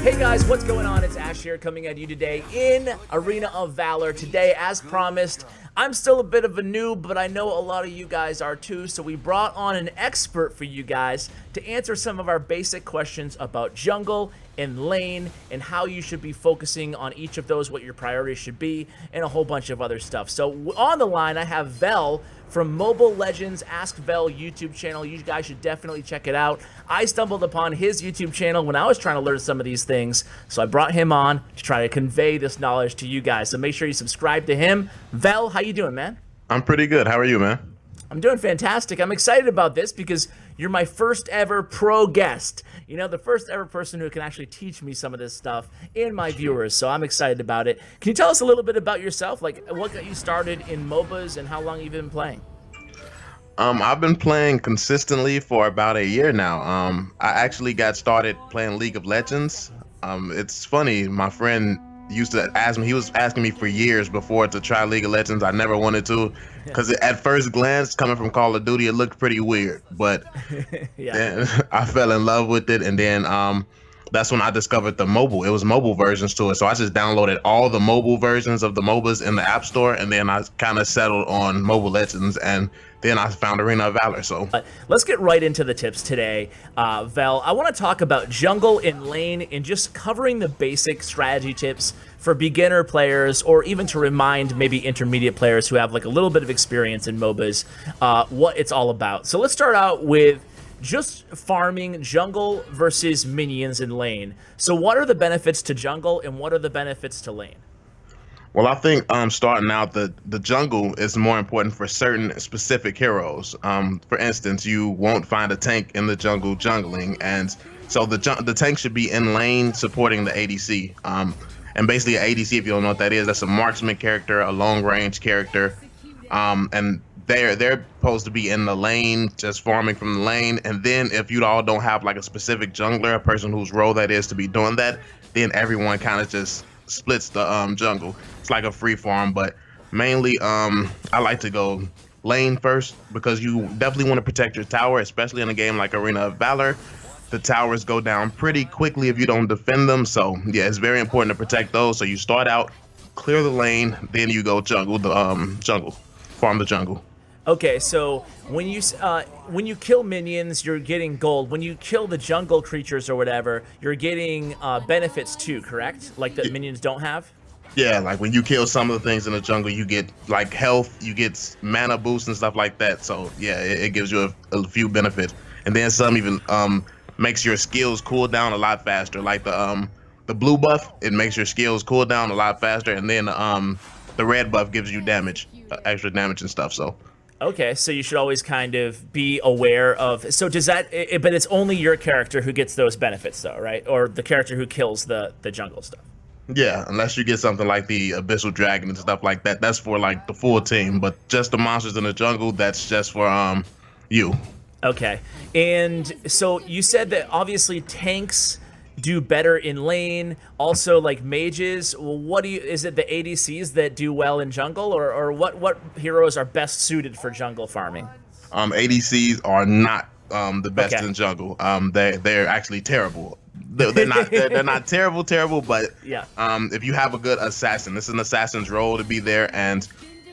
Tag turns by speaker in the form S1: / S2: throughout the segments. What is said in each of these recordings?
S1: Hey guys, what's going on? It's Ash here coming at you today in Arena of Valor. Today, as promised, I'm still a bit of a noob, but I know a lot of you guys are too, so we brought on an expert for you guys to answer some of our basic questions about jungle and lane and how you should be focusing on each of those, what your priorities should be, and a whole bunch of other stuff. So on the line, I have Vel from Mobile Legends Ask Vel YouTube channel. You guys should definitely check it out. I stumbled upon his YouTube channel when I was trying to learn some of these things, so I brought him on to try to convey this knowledge to you guys. So make sure you subscribe to him. Vel, how you doing, man?
S2: I'm pretty good. How are you, man?
S1: I'm doing fantastic. I'm excited about this because you're my first ever pro guest. You know, the first ever person who can actually teach me some of this stuff and my viewers, so I'm excited about it. Can you tell us a little bit about yourself? Like, what got you started in MOBAs and how long you've been playing?
S2: I've been playing consistently for about a year now. I actually got started playing League of Legends. It's funny, my friend used to ask me, he was asking me for years before to try League of Legends. I never wanted to, because at first glance, coming from Call of Duty, it looked pretty weird, but then I fell in love with it, and then that's when I discovered the mobile. It was mobile versions to it, so I just downloaded all the mobile versions of the MOBAs in the App Store, and then I kind of settled on Mobile Legends, and then I found Arena of Valor. So
S1: let's get right into the tips today. Vel, I want to talk about jungle and lane and just covering the basic strategy tips for beginner players, or even to remind maybe intermediate players who have like a little bit of experience in MOBAs, what it's all about. So let's start out with just farming jungle versus minions in lane. So what are the benefits to jungle and what are the benefits to lane?
S2: Well, I think starting out, the jungle is more important for certain specific heroes. For instance, you won't find a tank in the jungle jungling, and so the tank should be in lane supporting the ADC. And basically, an ADC, if you don't know what that is, that's a marksman character, a long range character, and they're supposed to be in the lane, just farming from the lane. And then if you all don't have like a specific jungler, a person whose role that is to be doing that, then everyone kind of just splits the jungle. It's like a free farm, but mainly I like to go lane first because you definitely want to protect your tower, especially in a game like Arena of Valor. The towers go down pretty quickly if you don't defend them, so yeah, it's very important to protect those. So you start out, clear the lane, then you go jungle, farm the jungle.
S1: Okay, so when you kill minions, you're getting gold. When you kill the jungle creatures or whatever, you're getting benefits too, correct? Like that minions don't have?
S2: Yeah, like when you kill some of the things in the jungle, you get like health, you get mana boost and stuff like that. So yeah, it gives you a few benefits. And then some even makes your skills cool down a lot faster. Like the blue buff, it makes your skills cool down a lot faster. And then the red buff gives you damage, extra damage and stuff, so.
S1: Okay, so you should always kind of be aware of. So does that? But it's only your character who gets those benefits, though, right? Or the character who kills the jungle stuff.
S2: Yeah, unless you get something like the Abyssal Dragon and stuff like that. That's for like the full team. But just the monsters in the jungle, that's just for you.
S1: Okay, and so you said that obviously tanks do better in lane, also like mages. What is it the ADCs that do well in jungle, or what heroes are best suited for jungle farming?
S2: ADCs are not the best in jungle. They're actually terrible. They're not terrible, but
S1: yeah.
S2: If you have a good assassin, it's an assassin's role to be there, and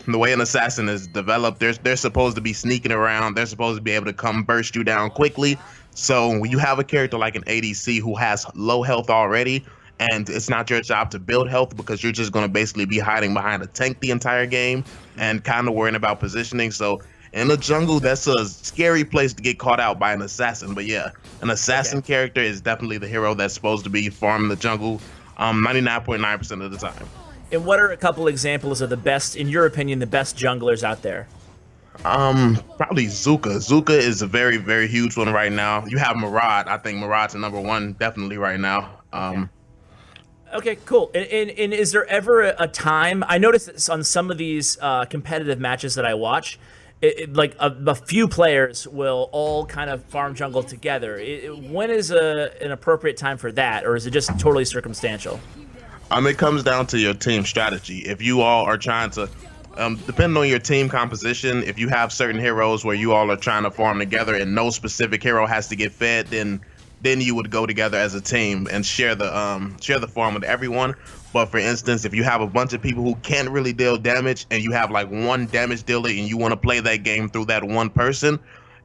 S2: the way an assassin is developed, they're supposed to be sneaking around. They're supposed to be able to come burst you down quickly. So when you have a character like an ADC who has low health already, and it's not your job to build health because you're just going to basically be hiding behind a tank the entire game and kind of worrying about positioning. So in the jungle, that's a scary place to get caught out by an assassin. But yeah, an assassin character is definitely the hero that's supposed to be farming the jungle 99.9% of the time.
S1: And what are a couple examples of the best, in your opinion, the best junglers out there?
S2: Probably Zuka. Zuka is a very, very huge one right now. You have Murad. I think Murad's the #1 definitely right now.
S1: Okay, cool. And is there ever a time, I noticed this on some of these competitive matches that I watch, like a few players will all kind of farm jungle together. When is an appropriate time for that, or is it just totally circumstantial?
S2: It comes down to your team strategy. If you all are trying to, depending on your team composition, if you have certain heroes where you all are trying to farm together and no specific hero has to get fed, then then you would go together as a team and share the farm with everyone. But for instance, if you have a bunch of people who can't really deal damage and you have like one damage dealer and you want to play that game through that one person,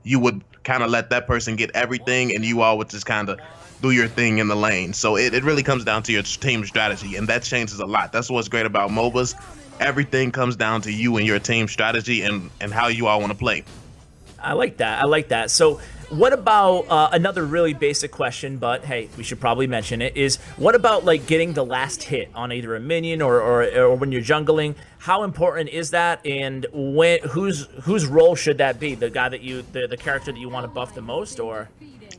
S2: you would kind of let that person get everything and you all would just kind of do your thing in the lane. So it really comes down to your team strategy, and that changes a lot. That's what's great about MOBAs. Everything comes down to you and your team strategy and how you all want to play.
S1: I like that. I like that. So what about another really basic question, but hey, we should probably mention it, is what about like getting the last hit on either a minion or when you're jungling? How important is that, and whose role should that be? The guy that the character that you want to buff the most, or?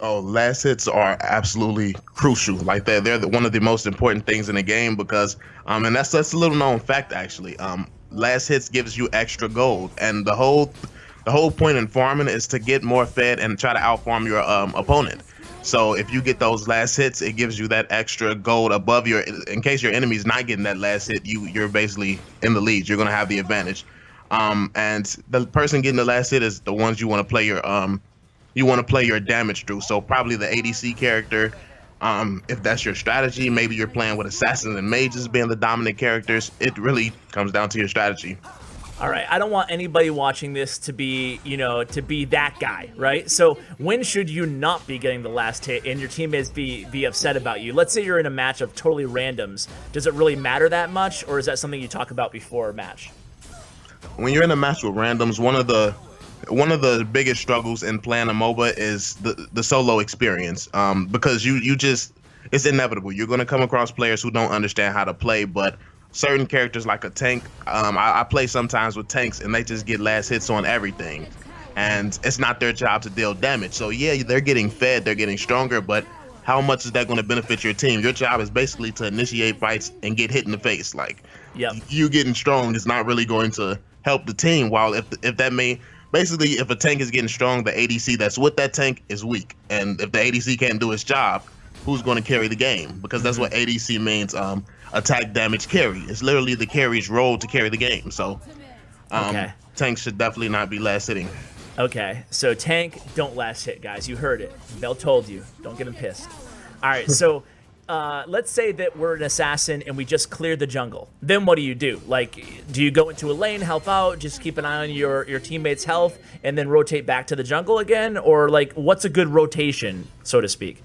S2: Oh, last hits are absolutely crucial. Like they're one of the most important things in the game because and that's a little known fact actually. Last hits gives you extra gold, and the whole point in farming is to get more fed and try to outfarm your opponent. So if you get those last hits, it gives you that extra gold above in case your enemy's not getting that last hit, you're basically in the lead. You're gonna have the advantage. And the person getting the last hit is the ones you want to play your damage through. So probably the ADC character. If that's your strategy, maybe you're playing with assassins and mages being the dominant characters. It really comes down to your strategy.
S1: All right, I don't want anybody watching this to be, that guy, right? So when should you not be getting the last hit and your teammates be upset about you? Let's say you're in a match of totally randoms. Does it really matter that much, or is that something you talk about before a match?
S2: When you're in a match with randoms, one of the biggest struggles in playing a MOBA is the solo experience, because it's inevitable. You're going to come across players who don't understand how to play, but certain characters like a tank, I play sometimes with tanks and they just get last hits on everything, and it's not their job to deal damage. So yeah, they're getting fed, they're getting stronger, but how much is that going to benefit your team? Your job is basically to initiate fights and get hit in the face. Like,
S1: yep.
S2: You getting strong is not really going to help the team. While if a tank is getting strong, the ADC that's with that tank is weak, and if the ADC can't do its job, who's going to carry the game? Because that's what ADC means. Attack damage carry. It's literally the carry's role to carry the game. So tanks should definitely not be last hitting.
S1: Okay, so tank, don't last hit, guys. You heard it. Bell told you. Don't get him pissed. All right, so let's say that we're an assassin and we just cleared the jungle. Then what do you do? Like, do you go into a lane, help out, just keep an eye on your teammates' health, and then rotate back to the jungle again? Or, like, what's a good rotation, so to speak?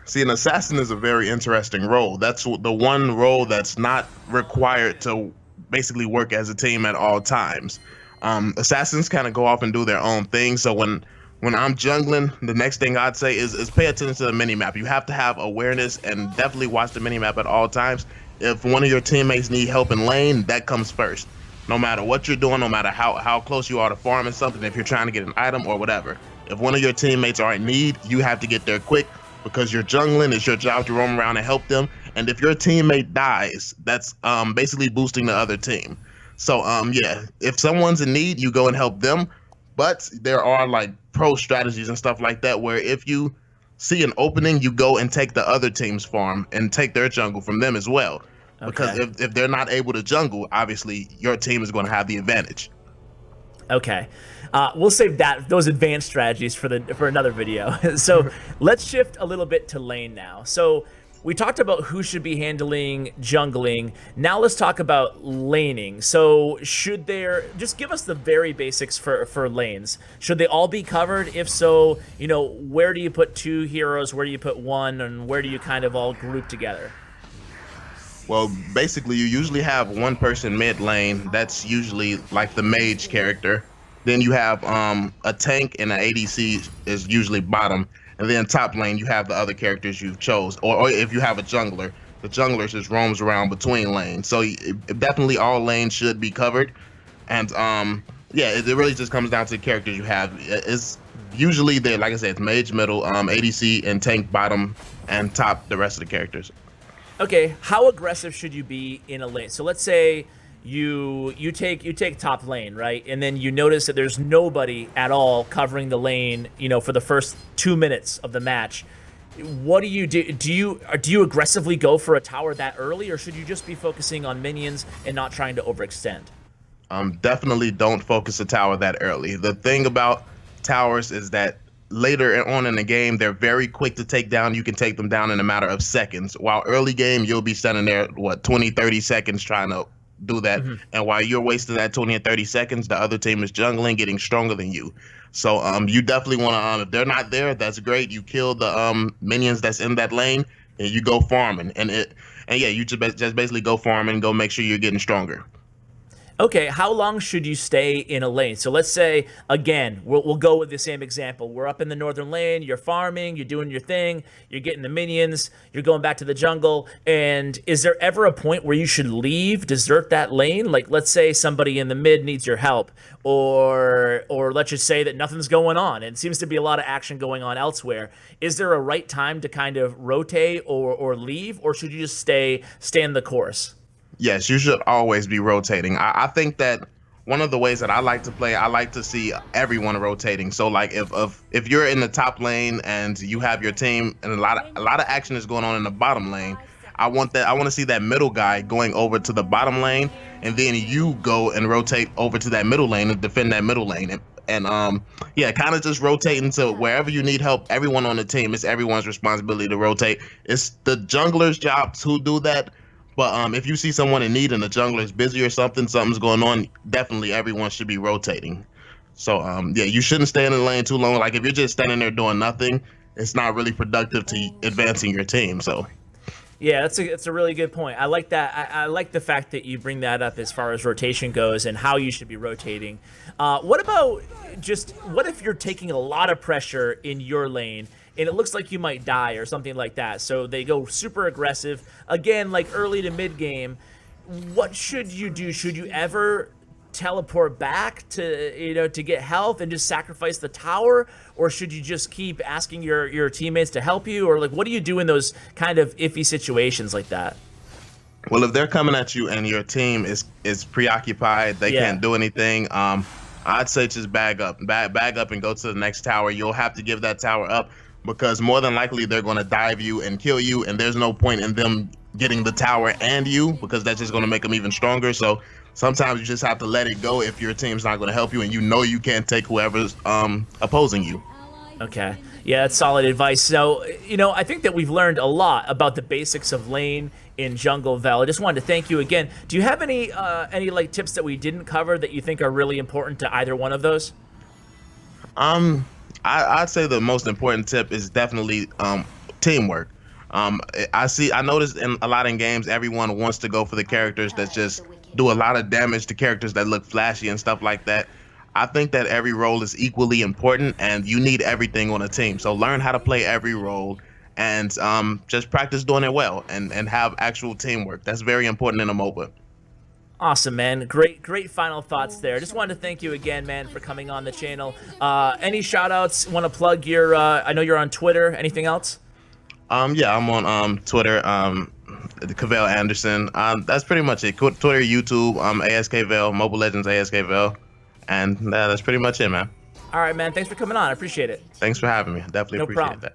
S2: See, an assassin is a very interesting role. That's the one role that's not required to basically work as a team at all times. Assassins kind of go off and do their own thing. So when I'm jungling, the next thing I'd say is pay attention to the minimap. You have to have awareness and definitely watch the minimap at all times. If one of your teammates need help in lane, that comes first. No matter what you're doing, no matter how close you are to farming something, if you're trying to get an item or whatever. If one of your teammates are in need, you have to get there quick, because you're jungling, it's your job to roam around and help them. And if your teammate dies, that's basically boosting the other team. So yeah, if someone's in need, you go and help them. But there are like pro strategies and stuff like that where if you see an opening, you go and take the other team's farm and take their jungle from them as well. Okay. Because if they're not able to jungle, obviously your team is going to have the advantage.
S1: Okay. We'll save those advanced strategies for another video. So let's shift a little bit to lane now. So we talked about who should be handling jungling. Now let's talk about laning. So just give us the very basics for lanes. Should they all be covered? If so, where do you put two heroes? Where do you put one? And where do you kind of all group together?
S2: Well, basically, you usually have one person mid lane. That's usually like the mage character. Then you have a tank, and an ADC is usually bottom. And then top lane, you have the other characters you chose. Or if you have a jungler, the jungler just roams around between lanes. So definitely all lanes should be covered. And yeah, it really just comes down to the characters you have. It's usually like I said, it's mage middle, ADC, and tank bottom, and top the rest of the characters.
S1: Okay, how aggressive should you be in a lane? So let's say you take top lane, right? And then you notice that there's nobody at all covering the lane, for the first 2 minutes of the match. What do you do? Do you aggressively go for a tower that early, or should you just be focusing on minions and not trying to overextend?
S2: Definitely don't focus a tower that early. The thing about towers is that later on in the game, they're very quick to take down. You can take them down in a matter of seconds. While early game, you'll be standing there, 20, 30 seconds trying to do that. And while you're wasting that 20 and 30 seconds, the other team is jungling, getting stronger than you. So you definitely want to, if they're not there, that's great. You kill the minions that's in that lane, and you go farming. And yeah, you just basically go farming, go make sure you're getting stronger.
S1: Okay, how long should you stay in a lane? So let's say, again, we'll go with the same example. We're up in the northern lane, you're farming, you're doing your thing, you're getting the minions, you're going back to the jungle, and is there ever a point where you should leave, desert that lane? Like, let's say somebody in the mid needs your help, or let's just say that nothing's going on, and it seems to be a lot of action going on elsewhere. Is there a right time to kind of rotate or leave, or should you just stay in the course?
S2: Yes, you should always be rotating. I think that one of the ways that I like to play, I like to see everyone rotating. So like if you're in the top lane and you have your team and a lot of action is going on in the bottom lane, I want to see that middle guy going over to the bottom lane, and then you go and rotate over to that middle lane and defend that middle lane. And yeah, kind of just rotating to wherever you need help. Everyone on the team, it's everyone's responsibility to rotate. It's the jungler's job to do that. But if you see someone in need and the jungler is busy or something's going on, definitely everyone should be rotating. So yeah, you shouldn't stay in the lane too long. Like if you're just standing there doing nothing, it's not really productive to advancing your team. So
S1: yeah, that's a really good point. I like that. I like the fact that you bring that up as far as rotation goes and how you should be rotating. What about what if you're taking a lot of pressure in your lane and it looks like you might die or something like that? So they go super aggressive. Again, like early to mid game, what should you do? Should you ever teleport back to get health and just sacrifice the tower, or should you just keep asking your teammates to help you, or like what do you do in those kind of iffy situations like that?
S2: Well, if they're coming at you and your team is preoccupied, they can't do anything. I'd say just bag up and go to the next tower. You'll have to give that tower up, because more than likely they're going to dive you and kill you, and there's no point in them getting the tower and you, because that's just going to make them even stronger. So sometimes you just have to let it go if your team's not going to help you and you can't take whoever's opposing you.
S1: Okay. Yeah, that's solid advice. So, I think that we've learned a lot about the basics of lane in jungle, Val. I just wanted to thank you again. Do you have any like tips that we didn't cover that you think are really important to either one of those?
S2: I'd say the most important tip is definitely teamwork. I noticed in a lot of games, everyone wants to go for the characters that just do a lot of damage to characters that look flashy and stuff like that. I think that every role is equally important, and you need everything on a team. So learn how to play every role, and just practice doing it well, and have actual teamwork. That's very important in a MOBA.
S1: Awesome, man. Great final thoughts there. Just wanted to thank you again, man, for coming on the channel. Any shout outs? Want to plug your, I know you're on Twitter. Anything else?
S2: Yeah, I'm on Twitter, Cavell Anderson. That's pretty much it. Twitter, YouTube, ASKVale, Mobile Legends ASKVale, and that's pretty much it, man.
S1: All right, man. Thanks for coming on. I appreciate it.
S2: Thanks for having me. Definitely appreciate that.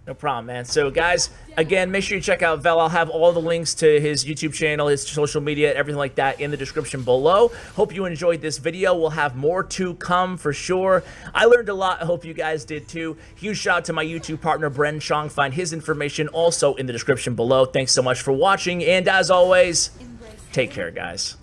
S1: No problem, man. So, guys, again, make sure you check out Vel. I'll have all the links to his YouTube channel, his social media, everything like that in the description below. Hope you enjoyed this video. We'll have more to come for sure. I learned a lot. I hope you guys did too. Huge shout out to my YouTube partner, Bren Chong. Find his information also in the description below. Thanks so much for watching. And as always, take care, guys.